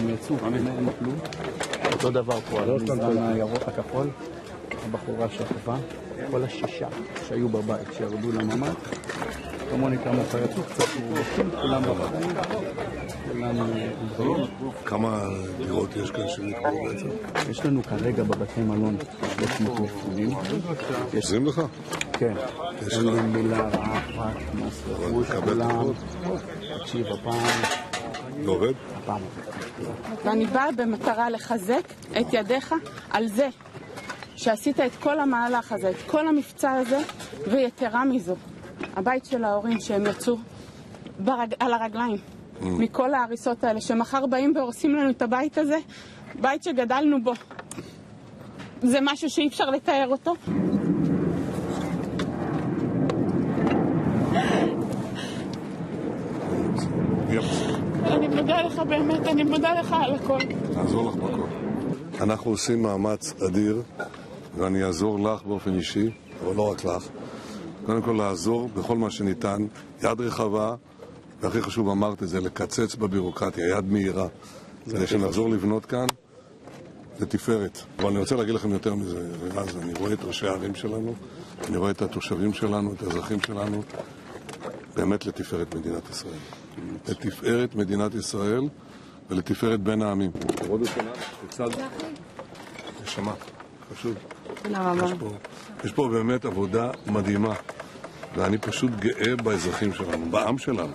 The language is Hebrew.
הם יצאו, הם כלום. אותו דבר פה, על המזרן הירוק הכחול, הבחורה שכבה, כל השישה שהיו בבית, שירדו לממ"ד, כמוני כמה יצאו, קצת מורבכים, כולם בחיים, כולם עוזרים. כמה דירות יש כאן שנקבעו בעצם? יש לנו כרגע בבתי מלון 300 מפונים. עוזרים לך? כן. אין לי מילה רעה אחת, מסלחות, כולם. תקשיב, הפעם... לא עובד? הפעם עובד. ואני באה במטרה לחזק את ידיך על זה שעשית את כל המהלך הזה, את כל המבצע הזה, ויתרה מזו. הבית של ההורים שהם יצאו על הרגליים מכל ההריסות האלה, שמחר באים והורסים לנו את הבית הזה, בית שגדלנו בו. זה משהו שאי אפשר לתאר אותו. אני מודה לך באמת, אני מודה לך על הכל. נעזור לך בכל. אנחנו עושים מאמץ אדיר, ואני אעזור לך באופן אישי, אבל לא רק לך. קודם כל לעזור בכל מה שניתן, יד רחבה, והכי חשוב אמרת את זה, לקצץ בבירוקרטיה, יד מהירה, כדי שנחזור לבנות כאן לתפארת. אבל אני רוצה להגיד לכם יותר מזה, אז אני רואה את ראשי הערים שלנו, אני רואה את התושבים שלנו, את האזרחים שלנו, באמת לתפארת מדינת ישראל. לתפארת מדינת ישראל ולתפארת בין העמים. עוד שנה, בצד נשמה, חשוב. יש פה באמת עבודה מדהימה, ואני פשוט גאה באזרחים שלנו, בעם שלנו.